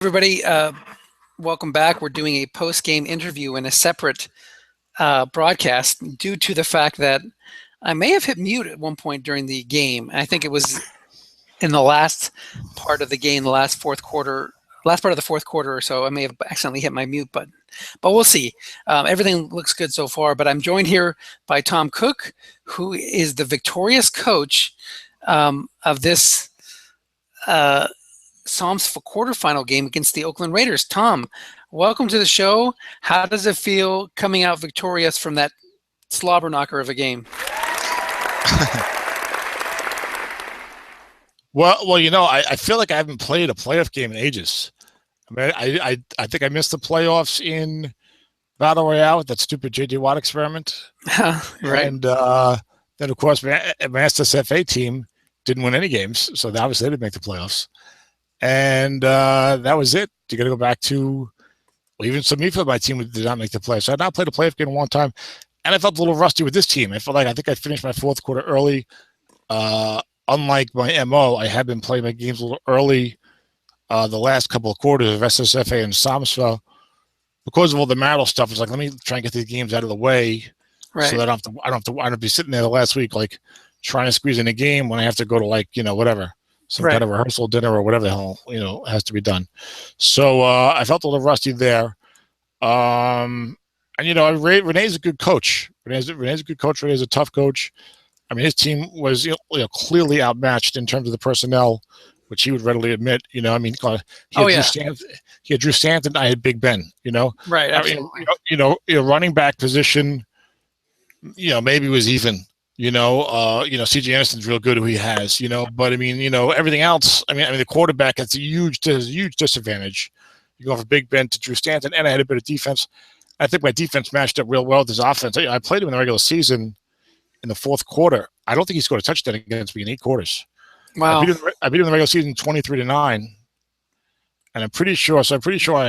Everybody, welcome back. We're doing a post-game interview in a separate broadcast due to the fact that I may have hit mute at one point during the game. I think it was in the last part of the game, the last part of the fourth quarter or so. I may have accidentally hit my mute button, but we'll see. Everything looks good so far, but I'm joined here by Tom Cook, who is the victorious coach of this SOMSFA quarterfinal game against the Oakland Raiders. Tom, welcome to the show. How does it feel coming out victorious from that slobber knocker of a game? Well, I feel like I haven't played a playoff game in ages. I mean, I think I missed the playoffs in Battle Royale with that stupid J.J. Watt experiment. Right. And then, of course, my SOMSFA team didn't win any games, so obviously they didn't make the playoffs. And that was it. You got to go back to, well, even some of my team did not make the playoffs. So I had not played a playoff game in a long time, and I felt a little rusty with this team. I think I finished my fourth quarter early. Unlike my MO, I had been playing my games a little early the last couple of quarters of SOMSFA and SOMSFA because of all the marital stuff. It's like, let me try and get these games out of the way, right, so that I don't have to be sitting there the last week like trying to squeeze in a game when I have to go to whatever. Some kind of rehearsal dinner or whatever the hell, has to be done. So I felt a little rusty there. And, Renee's a good coach. Renee's a good coach. Renee's a tough coach. I mean, his team was clearly outmatched in terms of the personnel, which he would readily admit. He had Drew Stanton. I had Big Ben. Right. Absolutely. Running back position, maybe was even. C.J. Anderson's real good who he has. But I mean, everything else. I mean, the quarterback has a huge disadvantage. You go from Big Ben to Drew Stanton, and I had a bit of defense. I think my defense matched up real well with his offense. I played him in the regular season in the fourth quarter. I don't think he scored a touchdown against me in 8 quarters. Wow. I beat him in the regular season 23-9, and I'm pretty sure I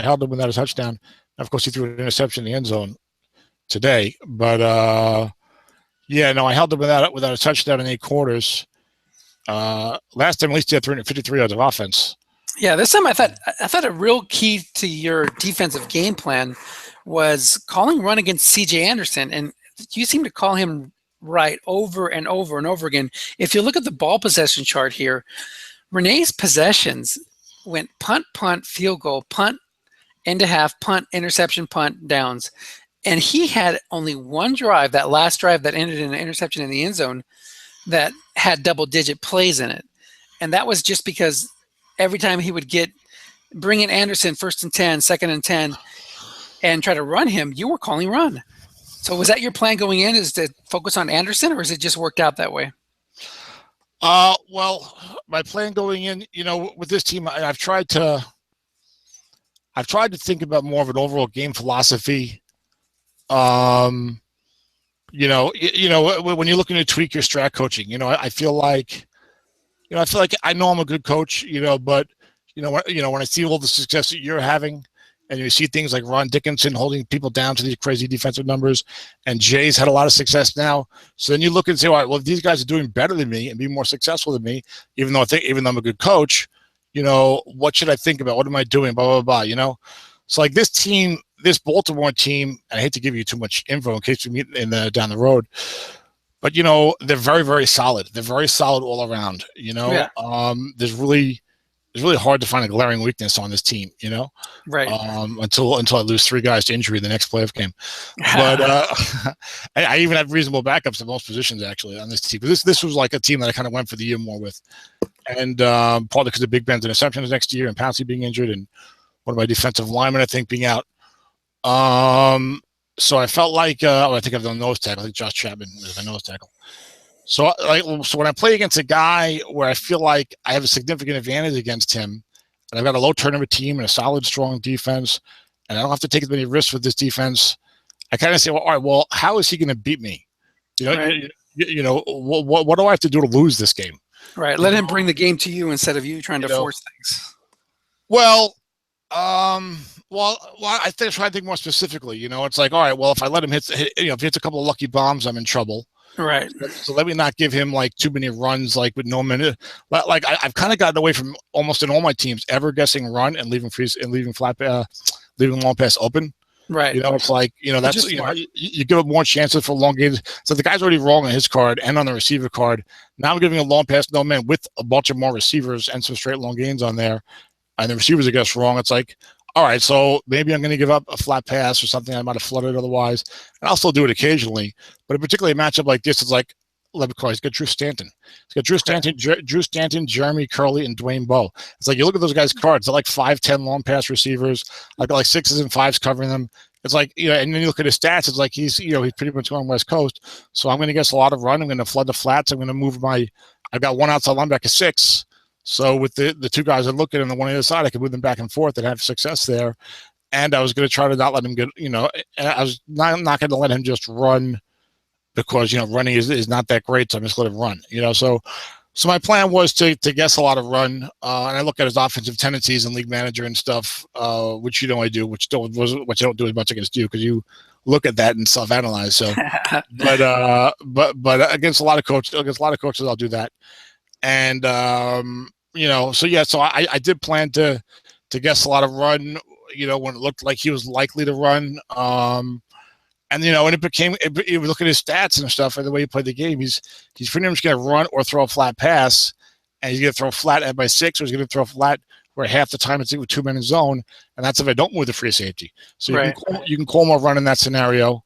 held him without a touchdown. And of course, he threw an interception in the end zone today, but. Yeah, no, I held him without a touchdown in 8 quarters. Last time, at least he had 353 yards of offense. Yeah, this time I thought a real key to your defensive game plan was calling run against C.J. Anderson, and you seem to call him right over and over and over again. If you look at the ball possession chart here, Renee's possessions went punt, field goal, punt, end to half, punt, interception, punt, downs. And he had only one drive, that last drive that ended in an interception in the end zone, that had double-digit plays in it. And that was just because every time he would bring in Anderson 1st and 10, 2nd and 10, and try to run him, you were calling run. So was that your plan going in, is to focus on Anderson, or has it just worked out that way? Well, my plan going in, with this team, I've tried to think about more of an overall game philosophy. When you're looking to tweak your strat coaching, I feel like I know I'm a good coach, but when I see all the success that you're having, and you see things like Ron Dickinson holding people down to these crazy defensive numbers, and Jay's had a lot of success now. So then you look and say, all right, well, if these guys are doing better than me and being more successful than me, even though I'm a good coach, what should I think about? What am I doing? Blah, blah, blah, So like this Baltimore team, and I hate to give you too much info in case we meet down the road, but they're very, very solid. They're very solid all around. Yeah. It's really hard to find a glaring weakness on this team. Right. Until I lose 3 guys to injury in the next playoff game. But I even have reasonable backups at most positions actually on this team. This was like a team that I kind of went for the year more with, and partly because of Big Ben's interceptions next year and Pouncey being injured and one of my defensive linemen, I think, being out. So I felt like I think I've done nose tackle. I think Josh Chapman is my nose tackle. So when I play against a guy where I feel like I have a significant advantage against him, and I've got a low turnover team and a solid, strong defense, and I don't have to take as many risks with this defense, I kind of say, well, all right, well, how is he going to beat me? Right. What do I have to do to lose this game? Right. Let him bring the game to you instead of you trying to force things. Well, I think I try to think more specifically. It's like, all right, well, if I let him if he hits a couple of lucky bombs, I'm in trouble. Right. So let me not give him like too many runs, like with no minute. Like I've kind of gotten away from almost in all my teams ever guessing run and leaving freeze and leaving leaving long pass open. Right. You know, it's like, Which that's, is smart. you give up more chances for long games. So the guy's already wrong on his card and on the receiver card. Now I'm giving a long pass, no man, with a bunch of more receivers and some straight long gains on there. And the receivers are guessed wrong. It's like, all right, so maybe I'm going to give up a flat pass or something I might have flooded otherwise. And I'll still do it occasionally. But particularly a matchup like this, it's like, let me call it, he's got Drew Stanton. He's got Drew Stanton, Jeremy Curley, and Dwayne Bowe. It's like, you look at those guys' cards, they're like 5'10" long pass receivers, like 6s and 5s covering them. It's like, and then you look at his stats, it's like he's pretty much going West Coast. So I'm going to guess a lot of run. I'm going to flood the flats. I'm going to move I've got one outside linebacker 6. So with the two guys I look at and the one on the other side, I could move them back and forth and have success there. And I was going to try to not let him get, I was not going to let him just run because, running is not that great. So I'm just let him run, So my plan was to guess a lot of run, and I look at his offensive tendencies and league manager and stuff, which I do, which I don't do as much against you because you look at that and self-analyze. So, but against a lot of coaches, I'll do that. And so I did plan to guess a lot of run, when it looked like he was likely to run. And it was looking at his stats and stuff and the way he played the game. He's pretty much going to run or throw a flat pass, and he's going to throw flat at by 6, or he's going to throw flat where half the time it's with 2 men in zone, and that's if I don't move the free safety. So you can call more run in that scenario,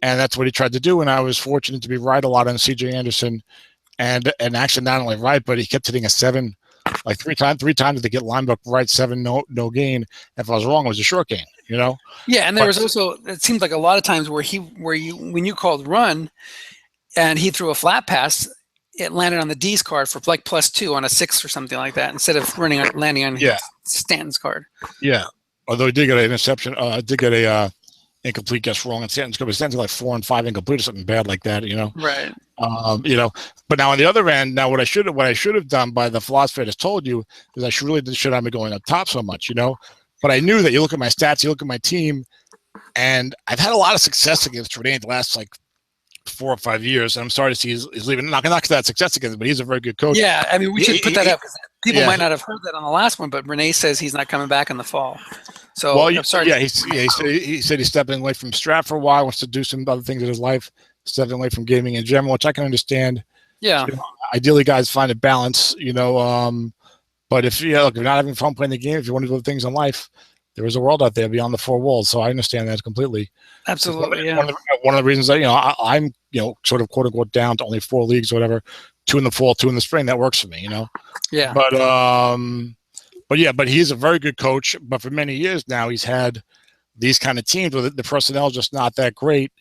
and that's what he tried to do. And I was fortunate to be right a lot on C.J. Anderson, and actually not only right, but he kept hitting a 7, like three times to get lined up right, 7 no gain. If I was wrong, it was a short gain. Yeah, and there was also, it seemed like a lot of times when you called run and he threw a flat pass, it landed on the D's card for like +2 on a 6 or something like that, instead of landing on Stanton's card. Yeah, although he did get an interception, did get a incomplete guess wrong on Stanton's card, but Stanton's like 4 and 5 incomplete or something bad like that, Right. But now on the other end, what I should have done by the philosophy I just told you is I should have been going up top so much, But I knew that you look at my stats, you look at my team, and I've had a lot of success against Renee the last 4 or 5 years, and I'm sorry to see he's leaving. Not that success against him, but he's a very good coach. Yeah, I mean, we should put that up. People might not have heard that on the last one, but Renee says he's not coming back in the fall. So I'm sorry. Yeah, he said he's stepping away from Strat for a while, wants to do some other things in his life, stepping away from gaming in general, which I can understand. Yeah. Ideally, guys find a balance, But if you're not having fun playing the game, if you want to do other things in life, there is a world out there beyond the 4 walls. So I understand that completely. Absolutely, one of the reasons that I'm sort of quote unquote down to only 4 leagues or whatever, 2 in the fall, 2 in the spring. That works for me, Yeah. But he's a very good coach. But for many years now, he's had these kind of teams where the personnel is just not that great.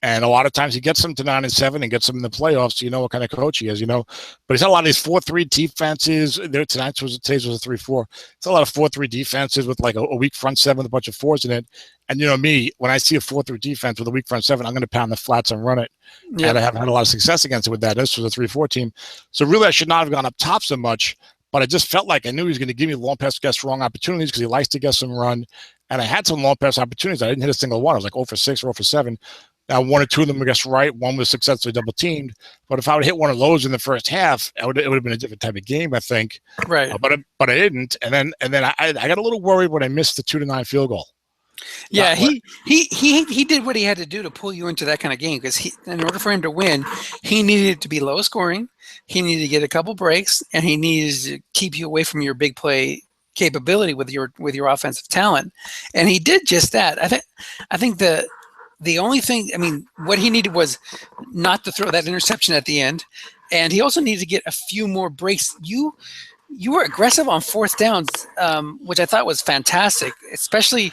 And a lot of times he gets them to 9 and 7 and gets them in the playoffs. So you know what kind of coach he is, But he's had a lot of these 4-3 defenses. Today's was a 3-4. It's a lot of 4-3 defenses with like a weak front 7 with a bunch of 4s in it. And me, when I see a 4-3 defense with a weak front 7, I'm going to pound the flats and run it. Yeah. And I haven't had a lot of success against it with that. This was a 3-4 team. So really, I should not have gone up top so much. But I just felt like I knew he was going to give me long pass guess wrong opportunities because he likes to guess some run. And I had some long pass opportunities. I didn't hit a single one. I was like 0 for 6 or 0 for 7. Now, 1 or 2 of them, I guess, right. 1 was successfully double teamed. But if I would hit one of those in the first half, it would have been a different type of game, I think. Right. But I didn't. And then I got a little worried when I missed the 2-9 field goal. Yeah, he did what he had to do to pull you into that kind of game because in order for him to win, he needed it to be low scoring. He needed to get a couple breaks, and he needed to keep you away from your big play capability with your offensive talent. And he did just that. I think the only thing, what he needed was not to throw that interception at the end, and he also needed to get a few more breaks. You were aggressive on 4th downs, which I thought was fantastic, especially.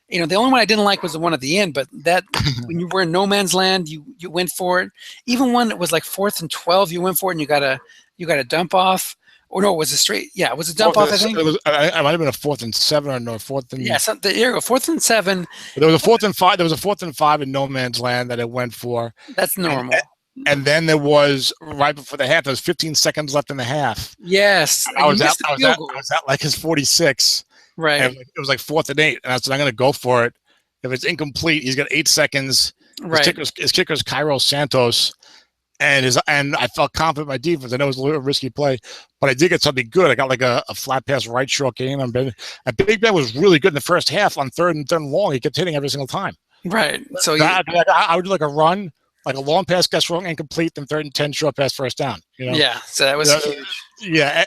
The only one I didn't like was the one at the end, but that when you were in no man's land, you went for it. Even when it was like 4th and 12, you went for it, and you got a dump off. Or no, it was a straight. Yeah, it was a dump off. I think I might have been a 4th and 7 or no 4th and. Yeah, there you go, 4th and 7. There was a 4th and 5. There was a 4th and 5 in no man's land that it went for. That's normal. And then there was right before the half. There was 15 seconds left in the half. Yes, I was at like his 46. Right. And it was like 4th and 8, and I said, I'm going to go for it. If it's incomplete, he's got 8 seconds. Right. His kicker is Cairo Santos, and I felt confident in my defense. I know it was a little risky play, but I did get something good. I got like a flat pass right short game. And Big Ben was really good in the first half on third and long. He kept hitting every single time. Right. So I would do like a run, like a long pass gets wrong, incomplete, then 3rd and 10 short pass first down. Yeah. So that was huge. Yeah.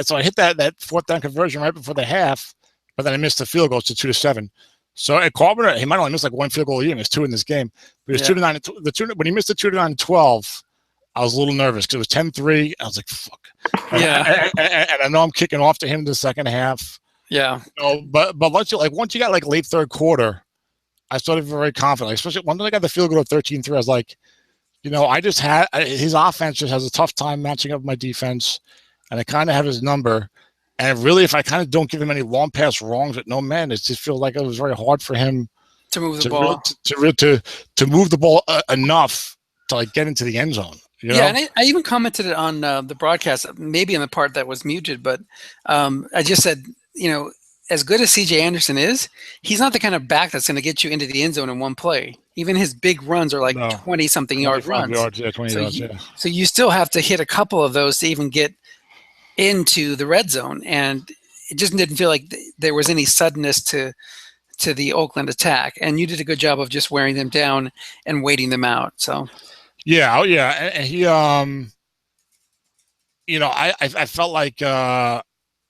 So I hit that 4th down conversion right before the half, but then I missed the field goal to 2-7. So at Carpenter, he might only miss like 1 field goal a year. There's 2 in this game. But it was 2-9. When he missed the 2-9-12, I was a little nervous because it was 10-3. I was like, fuck. Yeah. And I know I'm kicking off to him in the second half. Yeah. But once you got like late third quarter, I started very confident. Like, especially when I got the field goal at 13-3, I was like, I just had his offense just has a tough time matching up with my defense, and I kind of have his number. And really, if I kind of don't give him any long pass wrongs with no man, it just feels like it was very hard for him to move the ball, to move the ball enough to like get into the end zone. Yeah, and I even commented on the broadcast, maybe in the part that was muted, but I just said, as good as CJ Anderson is, he's not the kind of back that's going to get you into the end zone in one play. Even his big runs are like 20-something yard runs. 20 yards, So you still have to hit a couple of those to even get into the red zone. And it just didn't feel like there was any suddenness to the Oakland attack. And you did a good job of just wearing them down and waiting them out. So yeah. And he, I felt like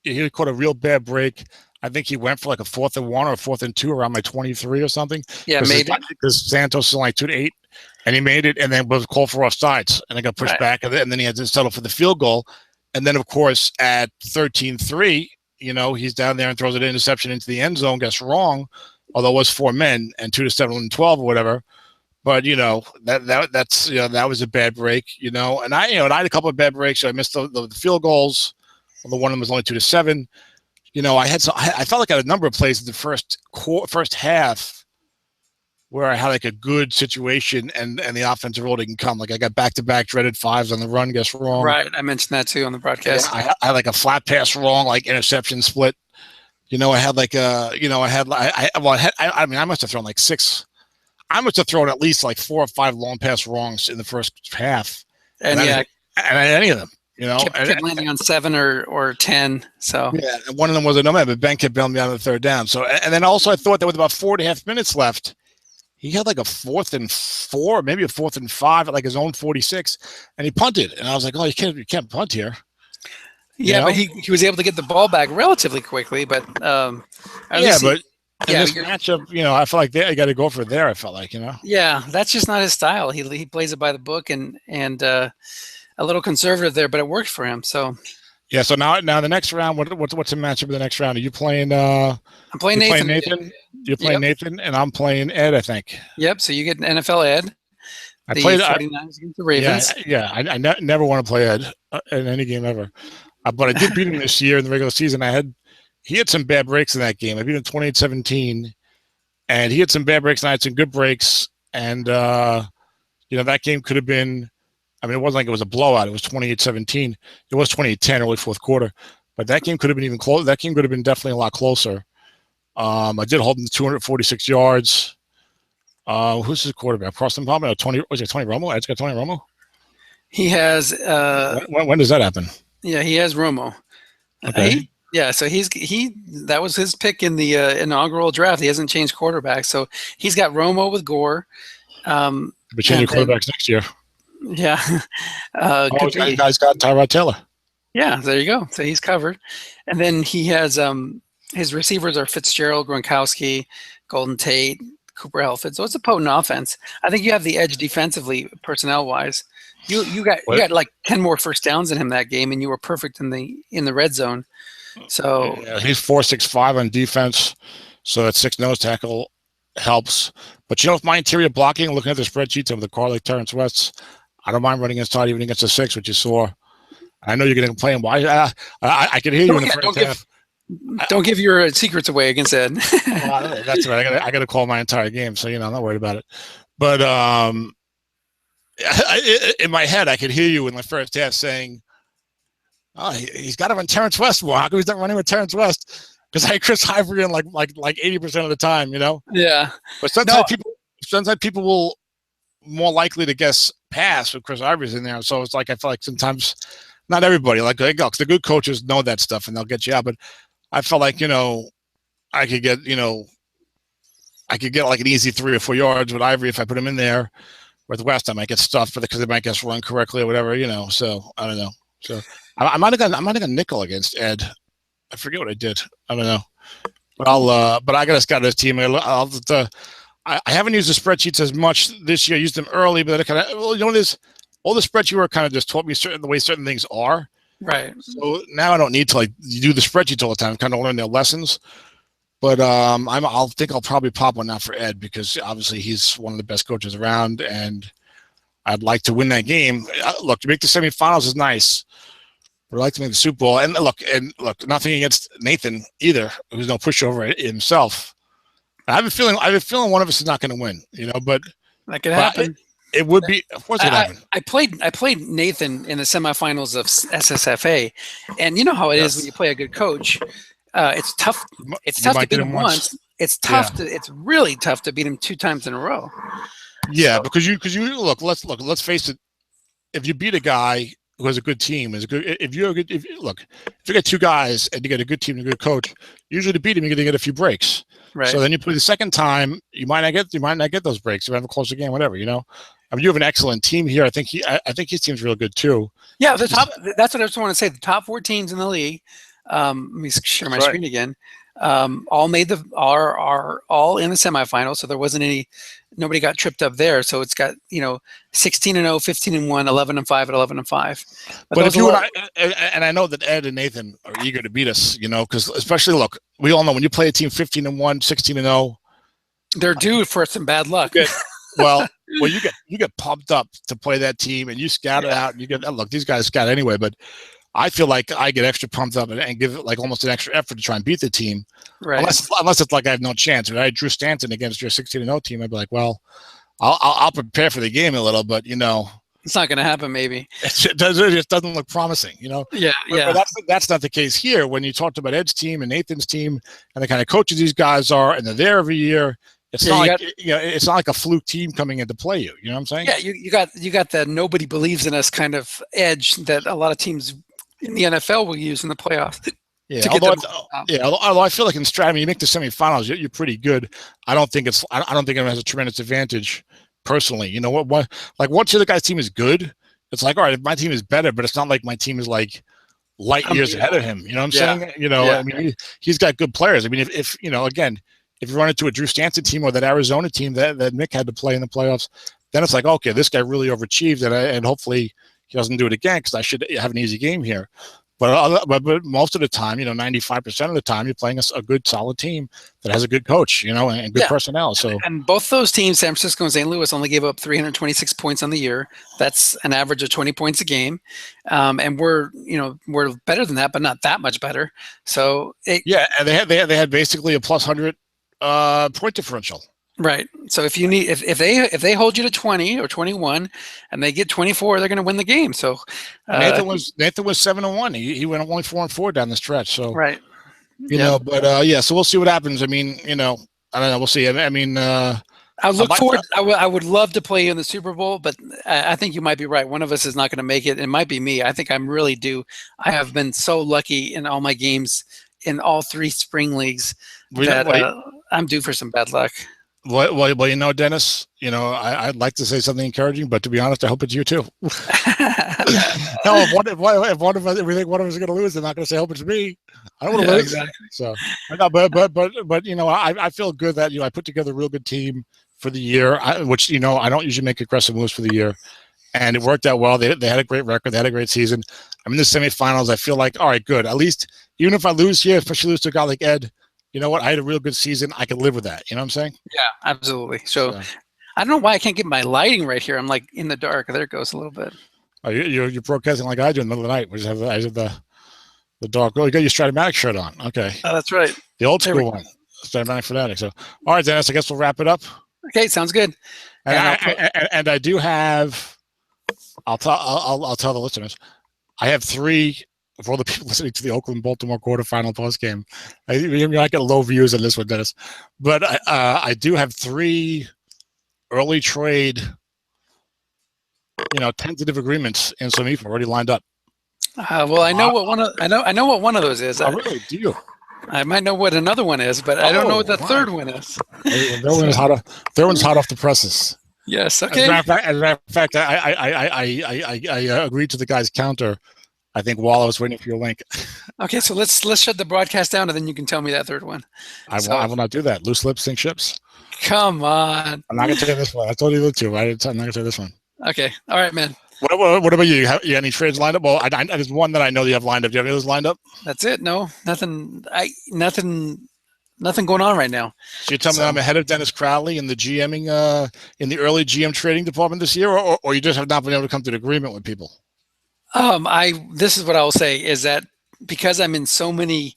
he caught a real bad break. I think he went for like a 4th and 1 or a 4th and 2 around my 23 or something. Yeah, maybe. Because Santos is like 2-8, and he made it, and then was called for offsides, and it got pushed back, and then he had to settle for the field goal. And then, of course, at 13-3, he's down there and throws an interception into the end zone, gets wrong, although it was 4 men and 2-7 and 12 or whatever. But that was a bad break, and I had a couple of bad breaks. So I missed the field goals. Well, the one of them was only 2-7. I felt like I had a number of plays in the first half where I had like a good situation and the offensive role didn't come. Like I got back-to-back dreaded 5s on the run, gets wrong. Right, I mentioned that too on the broadcast. Yeah, I had like a flat pass wrong, like interception split. I had like I must have thrown like 6. I must have thrown at least like 4 or 5 long pass wrongs in the first half, and I didn't hit any of them. Kept landing on 7 or 10. So yeah, and one of them was a no man, but Ben kept bailing me out of the 3rd down. So and then also I thought that with about 4.5 minutes left, he had like a 4th and 4, maybe a 4th and 5 at like his own 46, and he punted. And I was like, oh, you can't punt here. But he was able to get the ball back relatively quickly. But in this matchup, I felt like I got to go for it there. I felt like, Yeah, that's just not his style. He plays it by the book and a little conservative there, but it worked for him. So yeah. So now the next round, what's the matchup of the next round? Are you playing? I'm playing Nathan. You're playing Nathan, and I'm playing Ed, I think. Yep. So you get NFL Ed. I played 49ers against the Ravens. Yeah. I never want to play Ed in any game ever, but I did beat him this year in the regular season. He had some bad breaks in that game. I beat him 28-17, and he had some bad breaks, and I had some good breaks. And that game could have been. I mean, it wasn't like it was a blowout. It was 28-17. It was 28-10 early 4th quarter. But that game could have been even close. That game could have been definitely a lot closer. I did hold him to 246 yards. Who's his quarterback? Preston Palmer? Was it Tony Romo? Ed's got Tony Romo? He has. When does that happen? Yeah, he has Romo. Okay. So that was his pick in the inaugural draft. He hasn't changed quarterbacks. So he's got Romo with Gore. But changing quarterbacks next year. Yeah. You guys got Tyrod Taylor. Yeah, there you go. So he's covered. And then he has his receivers are Fitzgerald, Gronkowski, Golden Tate, Cooper Helford. So it's a potent offense. I think you have the edge defensively, personnel-wise. You got like 10 more first downs in him that game, and you were perfect in the red zone. So yeah, he's 4.65 on defense, so that 6 nose tackle helps. But with my interior blocking, looking at the spreadsheets of the car like Terrence West's, I don't mind running inside even against a 6, which you saw. I know you're going to complain. Why? I can hear you in the first half. Don't give your secrets away against Ed. Well, that's right. I got to call my entire game, so I'm not worried about it. But in my head, I could hear you in the first half saying, "Oh, he's got to run Terrence West more. How come he's not running with Terrence West?" Because I had Chris Ivory in like 80% of the time, Yeah. But sometimes people will more likely to guess pass with Chris Ivory's in there. So it's like I feel like sometimes not everybody like the good coaches know that stuff and they'll get you out. But I felt like I could get like an easy 3 or 4 yards with Ivory if I put him in there. With West, I might get stuffed because they might get run correctly or whatever. So I don't know. So I might have got nickel against Ed. I forget what I did. I don't know. But I got a scout this team. I haven't used the spreadsheets as much this year. I used them early, but all the spreadsheet work kind of just taught me the way certain things are. Right. So now I don't need to do the spreadsheets all the time. Kind of learn their lessons. But I'll probably pop one out for Ed because obviously he's one of the best coaches around, and I'd like to win that game. Look, to make the semifinals is nice. But I'd like to make the Super Bowl. And look, nothing against Nathan either, who's no pushover himself. I have a feeling one of us is not going to win. But that could happen. It would be, of course, it happen. I played Nathan in the semifinals of SSFA, and you know how it is when you play a good coach. It's tough. It's tough to beat him once. It's tough it's really tough to beat him 2 times in a row. Yeah, because you look. Let's face it. If you beat a guy who has a good team, if you get 2 guys and you get a good team and a good coach, usually to beat him, you're going to get a few breaks. Right. So then you play the second time, you might not get those breaks. You might have a closer game, whatever. You have an excellent team here. I think his team's real good too. Yeah, that's what I just want to say. The top 4 teams in the league. Let me share my screen again. All are all in the semifinals, so there wasn't nobody got tripped up there. So it's got 16-0, 15-1, 11-5, and 11-5. But if and I know that Ed and Nathan are eager to beat us, because especially look, we all know when you play a team 15-1, 16-0, they're due for some bad luck. Well, you get pumped up to play that team, and you scout it out, and you get look. These guys scout anyway, but I feel like I get extra pumped up and give it like almost an extra effort to try and beat the team. Right. Unless it's like I have no chance. If I drew Stanton against your 16-0 team, I'd be like, well, I'll prepare for the game a little, but it's not going to happen. Maybe it just doesn't look promising. Yeah. But that's not the case here. When you talked about Ed's team and Nathan's team and the kind of coaches these guys are, and they're there every year. It's not like a fluke team coming in to play you. You know what I'm saying? Yeah, you got that nobody believes in us kind of edge that a lot of teams in the NFL will use in the playoffs. Yeah, although I feel like in Stratton, you make the semifinals, you're pretty good. I don't think it has a tremendous advantage personally. What like once the other guy's team is good, it's like, all right, my team is better, but it's not like my team is like light years ahead of him. You know what I'm saying? I mean, he's got good players. I mean, if again, if you run into a Drew Stanton team or that Arizona team that Nick had to play in the playoffs, then it's like, okay, this guy really overachieved, and hopefully he doesn't do it again because I should have an easy game here. But most of the time, 95% of the time, you're playing a good, solid team that has a good coach, and good personnel. So, and both those teams, San Francisco and St. Louis, only gave up 326 points on the year. That's an average of 20 points a game, and we're better than that, but not that much better. So, and they had basically a plus 100 point differential. Right. So if they hold you to 20 or 21 and they get 24, they're going to win the game. So Nathan was 7-1. He went only 4-4 down the stretch. So right. So we'll see what happens. I mean, I don't know. We'll see. I mean, I look forward. I would love to play you in the Super Bowl, but I think you might be right. One of us is not going to make it. It might be me. I think I'm really due. I have been so lucky in all my games in all 3 spring leagues that I'm due for some bad luck. Well, Dennis, I'd like to say something encouraging, but to be honest, I hope it's you too. No, if one of us, we think one of us is going to lose, they're not going to say, I hope it's me. I don't want to lose. Exactly. So, but I feel good that I put together a real good team for the year, which I don't usually make aggressive moves for the year, and it worked out well. They had a great record, they had a great season. I'm in the semifinals. I feel like, all right, good. At least even if I lose here, especially lose to a guy like Ed. You know what? I had a real good season. I can live with that. You know what I'm saying? Yeah, absolutely. So I don't know why I can't get my lighting right here. I'm like in the dark. There it goes a little bit. Oh, you're broadcasting like I do in the middle of the night. We just have the dark. Oh, you got your Stratomatic shirt on. Okay. Oh, that's right. The old school one. Stratomatic Fanatic. So, all right, Dennis. I guess we'll wrap it up. Okay, sounds good. And I do have. I'll tell the listeners. I have 3. For all the people listening to the Oakland-Baltimore quarterfinal postgame, you might get low views on this one, Dennis. But I do have 3 early trade tentative agreements in SOMSFA already lined up. Well, I know what one of those is. Oh, really? Do you? I might know what another one is, but I don't know what the third one is. Their one's hot off the presses. Yes. Okay. As a matter of fact, I agreed to the guy's counter, I think, while I was waiting for your link. Okay, so let's shut the broadcast down, and then you can tell me that third one. I will not do that. Loose lips sink ships. Come on. I'm not gonna tell you this one. I told you the two. I'm not gonna tell you this one. Okay. All right, man. What about you? You have any trades lined up? Well, there's one that I know you have lined up. Do you have any of those lined up? That's it. No, nothing going on right now. So you tell me that I'm ahead of Dennis Crowley in the GMing, in the early GM trading department this year, or you just have not been able to come to an agreement with people? This is what I will say is that because I'm in so many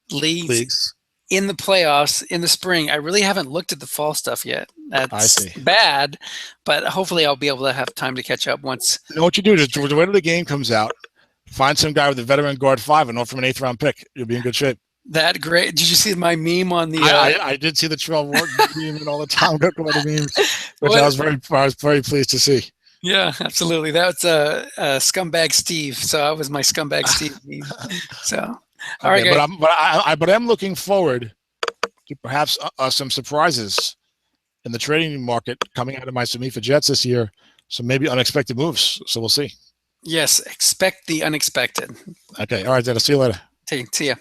leagues in the playoffs in the spring, I really haven't looked at the fall stuff yet. That's bad, but hopefully I'll be able to have time to catch up once. You know what you do? Just wait till the game comes out. Find some guy with a veteran guard 5 and offer him an 8th round pick. You'll be in good shape. That great. Did you see my meme on the? I did see the Terrell Wharton meme and all the Tom Goodwin memes, which I was very pleased to see. Yeah, absolutely. That's Scumbag Steve. So that was my Scumbag Steve meme. So, all right, but I'm looking forward to perhaps some surprises in the trading market coming out of my SOMSFA Jets this year. So maybe unexpected moves. So we'll see. Yes, expect the unexpected. Okay. All right, then. I'll see you later. See ya.